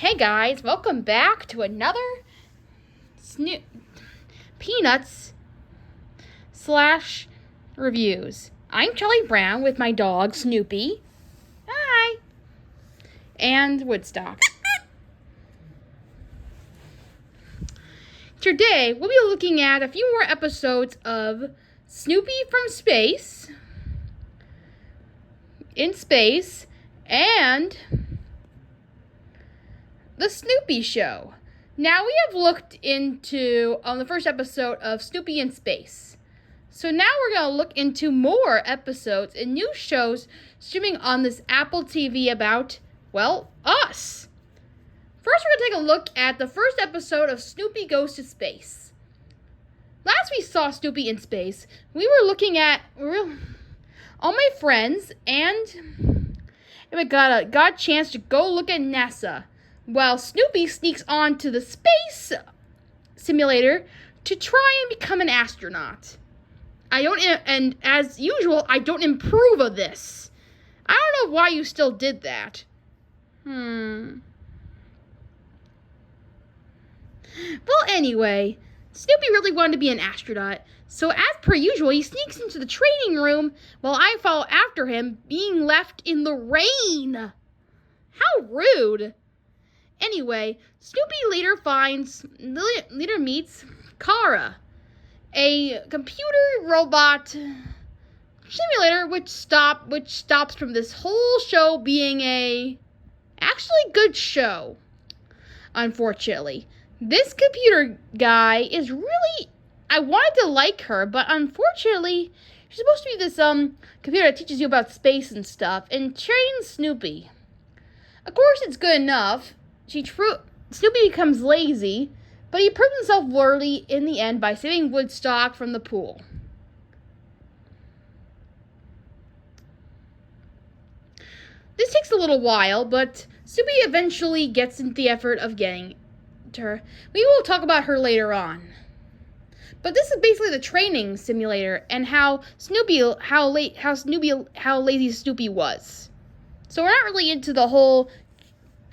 Hey guys, welcome back to another Peanuts / reviews. I'm Charlie Brown with my dog Snoopy. Hi. And Woodstock. Today, we'll be looking at a few more episodes of Snoopy from Space, in Space, and the Snoopy Show. Now, we have looked into the first episode of Snoopy in Space. So now we're going to look into more episodes and new shows streaming on this Apple TV about, well, us. First, we're going to take a look at the first episode of Snoopy Goes to Space. Last we saw Snoopy in Space, we were looking at all my friends and we got a chance to go look at NASA, while Snoopy sneaks on to the space simulator to try and become an astronaut. And as usual, I don't approve of this. I don't know why you still did that. Well, anyway, Snoopy really wanted to be an astronaut, so as per usual, he sneaks into the training room while I follow after him, being left in the rain. How rude. Anyway, Snoopy later meets Kara, a computer robot simulator which stops from this whole show being a actually good show. Unfortunately, this computer guy is really, I wanted to like her, but unfortunately, she's supposed to be this computer that teaches you about space and stuff and trains Snoopy. Of course, it's good enough. Snoopy becomes lazy, but he proves himself worthy in the end by saving Woodstock from the pool. This takes a little while, but Snoopy eventually gets into the effort of getting to her. We will talk about her later on. But this is basically the training simulator and how lazy Snoopy was. So we're not really into the whole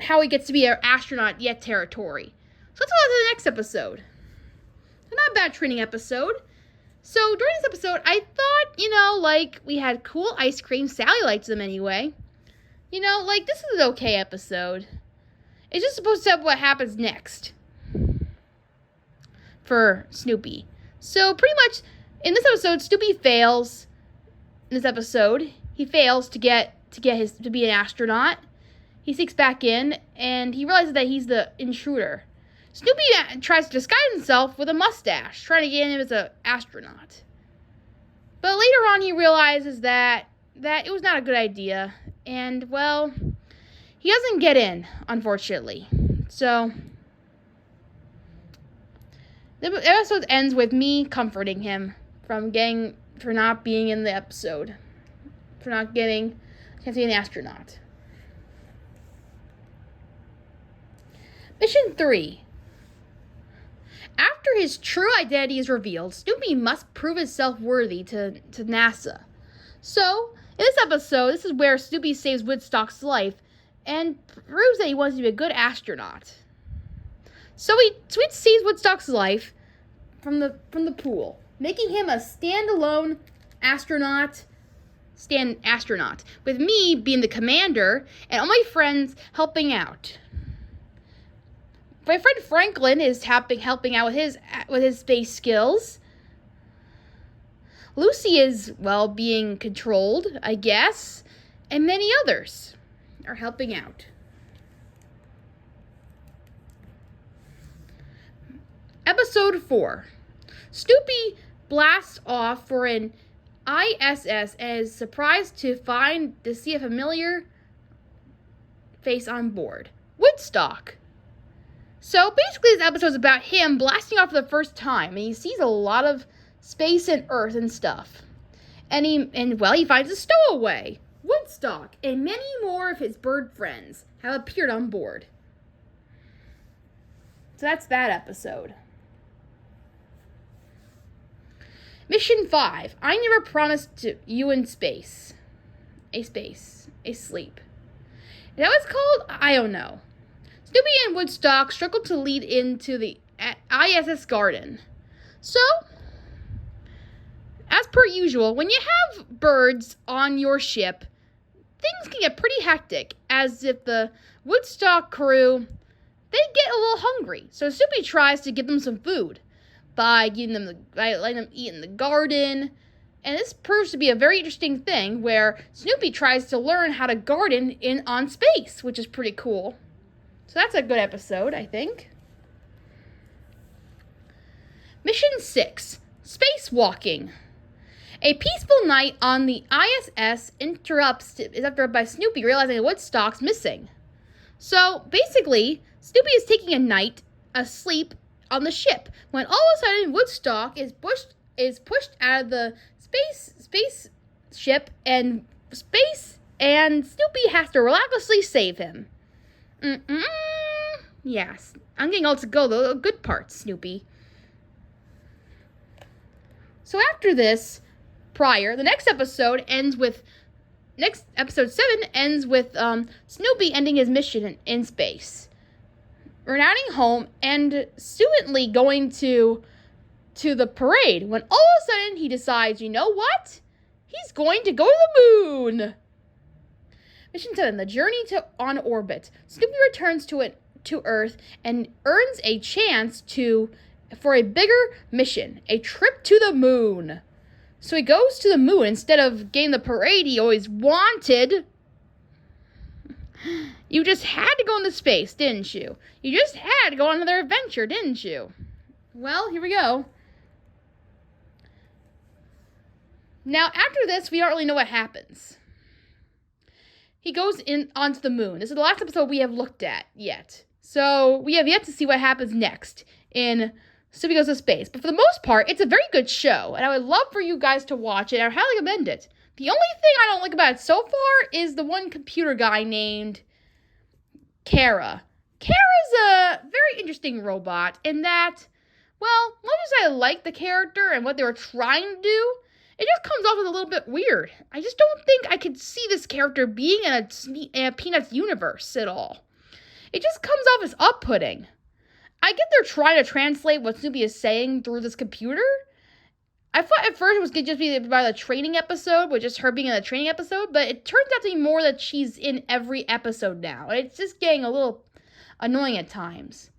how he gets to be an astronaut yet territory. So let's go on to the next episode. Not a bad training episode. So during this episode, I thought, we had cool ice cream. Sally likes them anyway. This is an okay episode. It's just supposed to have what happens next for Snoopy. So pretty much in this episode, Snoopy fails. In this episode, he fails to be an astronaut. He sneaks back in, and he realizes that he's the intruder. Snoopy tries to disguise himself with a mustache, trying to get him as an astronaut. But later on, he realizes that it was not a good idea, and, well, he doesn't get in, unfortunately. So the episode ends with me comforting him for not being in the episode, for not getting to be an astronaut. Mission 3. After his true identity is revealed, Snoopy must prove himself worthy to NASA. So, in this episode, this is where Snoopy saves Woodstock's life and proves that he wants to be a good astronaut. So he saves Woodstock's life from the pool, making him a standalone astronaut, with me being the commander and all my friends helping out. My friend Franklin is helping out with his space skills. Lucy is, being controlled, I guess, and many others are helping out. Episode 4. Snoopy blasts off for an ISS and is surprised to see a familiar face on board. Woodstock. So basically this episode is about him blasting off for the first time, and he sees a lot of space and Earth and stuff. And he finds a stowaway, Woodstock, and many more of his bird friends have appeared on board. So that's that episode. Mission 5. I never promised to you in space. A sleep. Is that what it's called? I don't know. Snoopy and Woodstock struggle to lead into the ISS garden. So, as per usual, when you have birds on your ship, things can get pretty hectic, as if the Woodstock crew, they get a little hungry. So Snoopy tries to give them some food by letting them eat in the garden. And this proves to be a very interesting thing where Snoopy tries to learn how to garden on space, which is pretty cool. So that's a good episode, I think. Mission 6, Spacewalking. A peaceful night on the ISS is interrupted by Snoopy realizing Woodstock's missing. So, basically, Snoopy is taking a night asleep on the ship when all of a sudden Woodstock is pushed out of the spaceship and Snoopy has to miraculously save him. Yes, I'm getting all to go, the good parts, Snoopy. So after this, the next episode episode 7 ends with Snoopy ending his mission in space, returning home and studently going to the parade when all of a sudden he decides, you know what? He's going to go to the moon. Mission 7, the journey on orbit. Snoopy returns to Earth and earns a chance for a bigger mission, a trip to the moon. So he goes to the moon instead of getting the parade he always wanted. You just had to go into space, didn't you? You just had to go on another adventure, didn't you? Well, here we go. Now, after this, we don't really know what happens. He goes onto the moon. This is the last episode we have looked at yet. So we have yet to see what happens next in Snoopy Goes to Space. But for the most part, it's a very good show, and I would love for you guys to watch it. I highly recommend it. The only thing I don't like about it so far is the one computer guy named Kara. Kara's a very interesting robot in that, well, much as I like the character and what they were trying to do, it just comes off as a little bit weird. I just don't think I could see this character being in a Peanuts universe at all. It just comes off as off-putting. I get they're trying to translate what Snoopy is saying through this computer. I thought at first it was going to just be about the training episode, with just her being in the training episode, but it turns out to be more that she's in every episode now. And it's just getting a little annoying at times.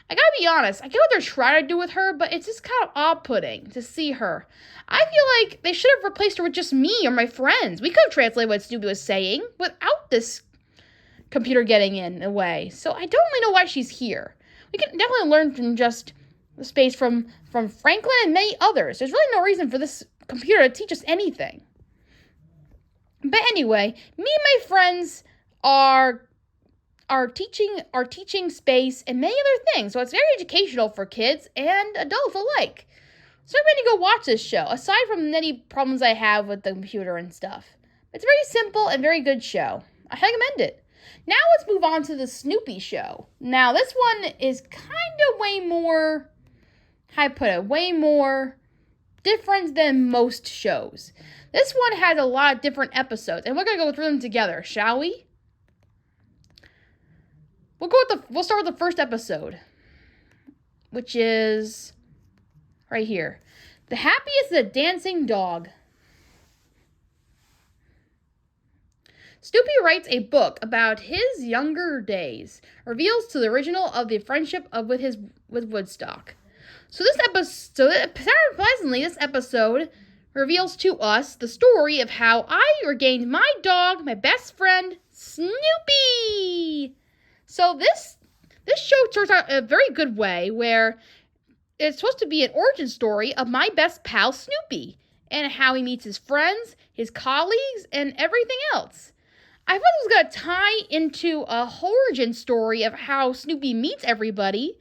I gotta be honest, I get what they're trying to do with her, but it's just kind of off-putting to see her. I feel like they should have replaced her with just me or my friends. We could have translated what Snoopy was saying without this computer getting in a way. So I don't really know why she's here. We can definitely learn from just the space from Franklin and many others. There's really no reason for this computer to teach us anything. But anyway, me and my friends are teaching space and many other things. So it's very educational for kids and adults alike. So I'm going to go watch this show, aside from any problems I have with the computer and stuff. It's a very simple and very good show. I recommend it. Now let's move on to the Snoopy Show. Now this one is kind of way more different than most shows. This one has a lot of different episodes, and we're going to go through them together, shall we? We'll start with the first episode, which is right here. The Happiest is a Dancing Dog. Snoopy writes a book about his younger days, reveals to the original of the friendship with Woodstock. So this episode reveals to us the story of how I regained my dog, my best friend, Snoopy. So this show starts out in a very good way, where it's supposed to be an origin story of my best pal, Snoopy, and how he meets his friends, his colleagues, and everything else. I thought it was going to tie into a origin story of how Snoopy meets everybody,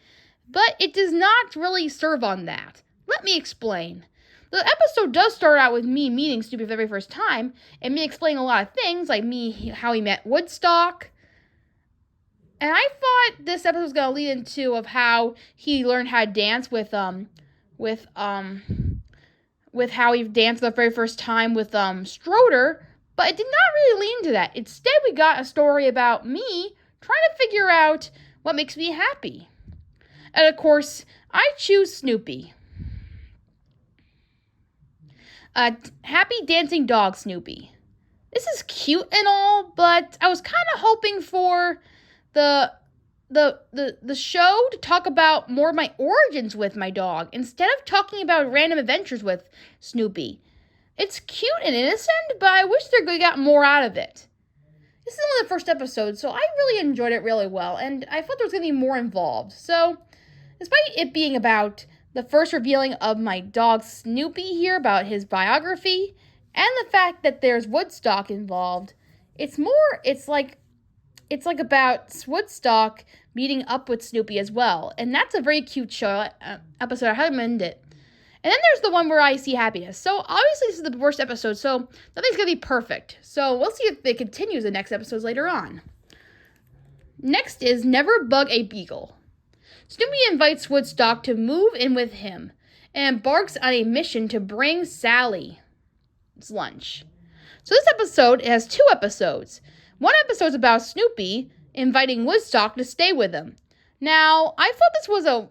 but it does not really serve on that. Let me explain. The episode does start out with me meeting Snoopy for the very first time, and me explaining a lot of things, like how he met Woodstock. And I thought this episode was going to lead into of how he learned how to dance with how he danced for the very first time with Stroder. But it did not really lead into that. Instead, we got a story about me trying to figure out what makes me happy. And of course, I choose Snoopy. Happy dancing dog Snoopy. This is cute and all, but I was kind of hoping for the show to talk about more of my origins with my dog instead of talking about random adventures with Snoopy. It's cute and innocent, but I wish they got more out of it. This is only the first episode, so I really enjoyed it really well, and I felt there was going to be more involved. So, despite it being about the first revealing of my dog Snoopy here, about his biography, and the fact that there's Woodstock involved, it's like about Woodstock meeting up with Snoopy as well. And that's a very cute show, episode. I highly recommend it. And then there's the one where I see happiness. So obviously this is the worst episode, so nothing's going to be perfect. So we'll see if it continues the next episodes later on. Next is Never Bug a Beagle. Snoopy invites Woodstock to move in with him and embarks on a mission to bring Sally's lunch. So this episode has 2 episodes. One episode's about Snoopy inviting Woodstock to stay with him. Now, I thought this was a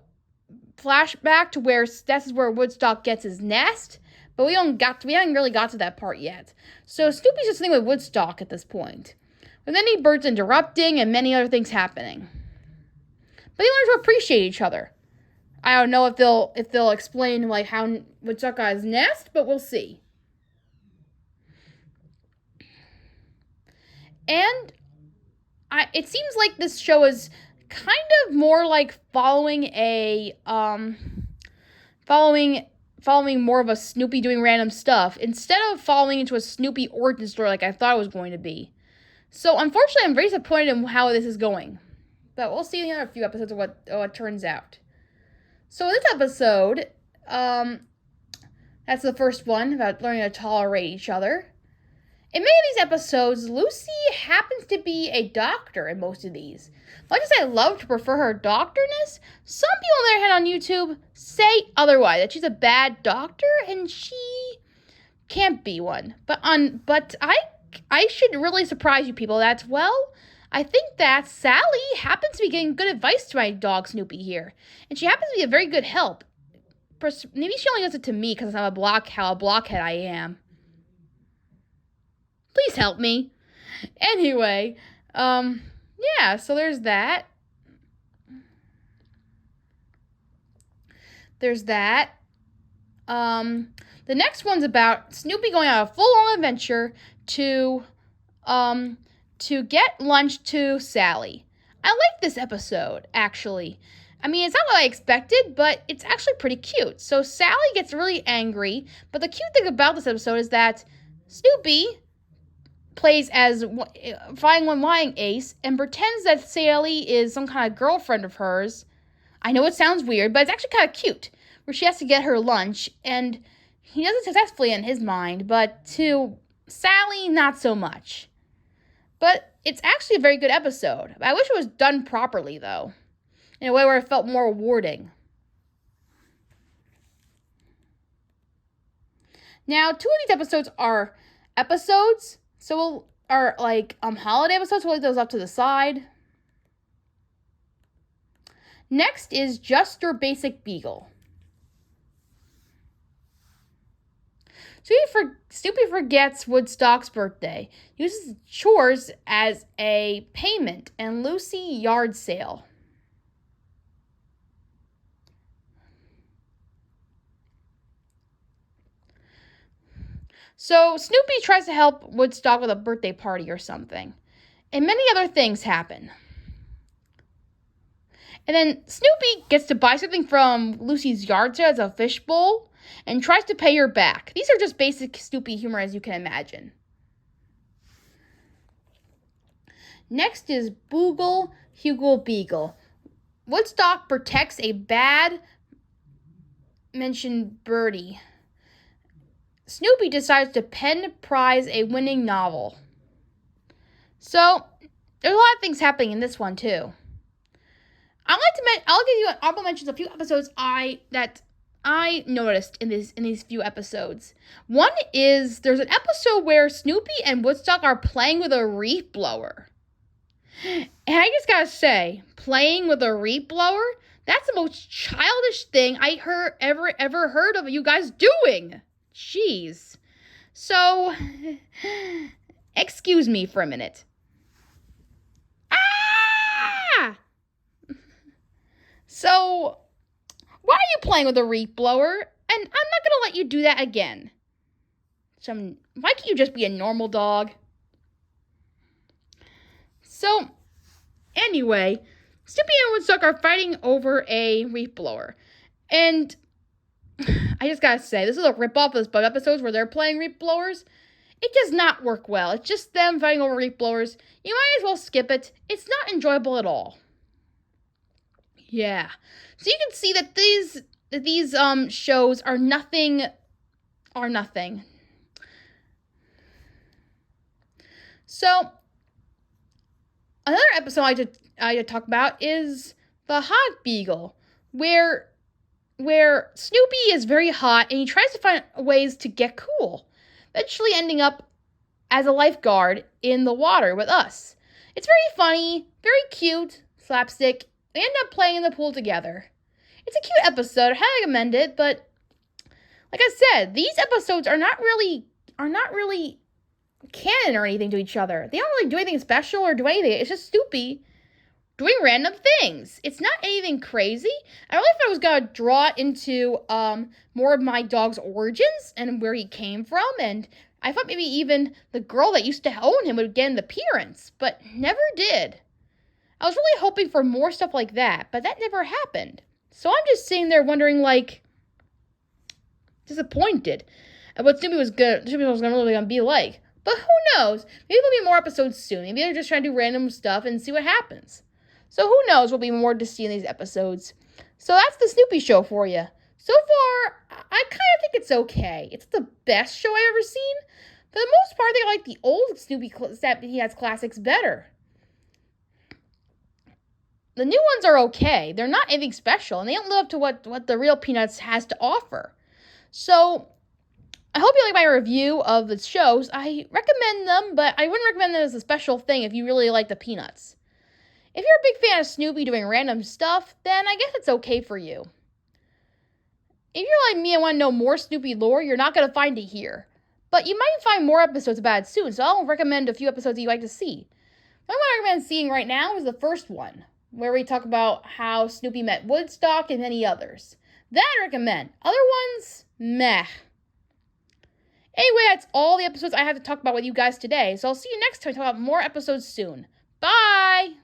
flashback to where this is where Woodstock gets his nest, but we haven't really got to that part yet. So Snoopy's just sitting with Woodstock at this point. With many birds interrupting and many other things happening. But they learn to appreciate each other. I don't know if they'll explain like how Woodstock got his nest, but we'll see. And it seems like this show is kind of more like following more of a Snoopy doing random stuff instead of following into a Snoopy origin story like I thought it was going to be. So unfortunately, I'm very disappointed in how this is going. But we'll see in the other few episodes of what turns out. So in this episode, that's the first one about learning to tolerate each other. In many of these episodes, Lucy happens to be a doctor in most of these. Much as I love to prefer her doctorness, some people on the other hand on YouTube say otherwise, that she's a bad doctor and she can't be one. But I should really surprise you people that, well, I think that Sally happens to be giving good advice to my dog Snoopy here. And she happens to be a very good help. Maybe she only does it to me because I'm how a blockhead I am. Please help me. Anyway, yeah, so there's that. The next one's about Snoopy going on a full-on adventure to get lunch to Sally. I like this episode, actually. I mean, it's not what I expected, but it's actually pretty cute. So Sally gets really angry, but the cute thing about this episode is that Snoopy plays as Flying One Lying Ace and pretends that Sally is some kind of girlfriend of hers. I know it sounds weird, but it's actually kind of cute, where she has to get her lunch, and he does it successfully in his mind, but to Sally, not so much. But it's actually a very good episode. I wish it was done properly, though, in a way where it felt more rewarding. Now, 2 of these episodes are episodes, are like holiday episodes, so we'll leave those up to the side. Next is Just Your Basic Beagle. Snoopy forgets Woodstock's birthday, uses chores as a payment, and Lucy yard sale. So Snoopy tries to help Woodstock with a birthday party or something, and many other things happen. And then Snoopy gets to buy something from Lucy's yard sale as a fishbowl, and tries to pay her back. These are just basic Snoopy humor, as you can imagine. Next is Boogle, Hugle, Beagle. Woodstock protects a bad mentioned birdie. Snoopy decides to pen prize a winning novel. So, there's a lot of things happening in this one, too. I'll give you an honorable mentions of a few episodes that I noticed in these few episodes. One is there's an episode where Snoopy and Woodstock are playing with a reef blower. And I just gotta say, playing with a reap blower, that's the most childish thing I ever heard of you guys doing. Jeez. So, excuse me for a minute. Ah! So, why are you playing with a reap blower? And I'm not gonna let you do that again. Why can't you just be a normal dog? So, anyway, Snoopy and Woodstock are fighting over a reap blower. And I just gotta say, this is a ripoff of those Bug episodes where they're playing reap blowers. It does not work well. It's just them fighting over reap blowers. You might as well skip it. It's not enjoyable at all. Yeah. So you can see that these shows are nothing. So another episode I to talk about is the Hot Beagle, where Snoopy is very hot and he tries to find ways to get cool, eventually ending up as a lifeguard in the water with us. It's very funny, very cute, slapstick. We end up playing in the pool together. It's a cute episode. I highly recommend it, but like I said, these episodes are not really canon or anything to each other. They don't really do anything special or do anything. It's just Snoopy doing random things. It's not anything crazy. I really thought I was gonna draw it into more of my dog's origins and where he came from, and I thought maybe even the girl that used to own him would get an appearance, but never did. I was really hoping for more stuff like that, but that never happened. So I'm just sitting there wondering, like, disappointed at what Snoopy was gonna be like. But who knows? Maybe there'll be more episodes soon. Maybe they're just trying to do random stuff and see what happens. So who knows? There'll be more to see in these episodes. So that's the Snoopy Show for you. So far, I kind of think it's okay. It's the best show I've ever seen. For the most part, I think I like the old Snoopy he has classics better. The new ones are okay. They're not anything special, and they don't live up to what the real Peanuts has to offer. So I hope you like my review of the shows. I recommend them, but I wouldn't recommend them as a special thing if you really like the Peanuts. If you're a big fan of Snoopy doing random stuff, then I guess it's okay for you. If you're like me and want to know more Snoopy lore, you're not going to find it here. But you might find more episodes about it soon, so I'll recommend a few episodes that you like to see. The one I recommend seeing right now is the first one, where we talk about how Snoopy met Woodstock and many others. That I recommend. Other ones, meh. Anyway, that's all the episodes I have to talk about with you guys today, so I'll see you next time to talk about more episodes soon. Bye!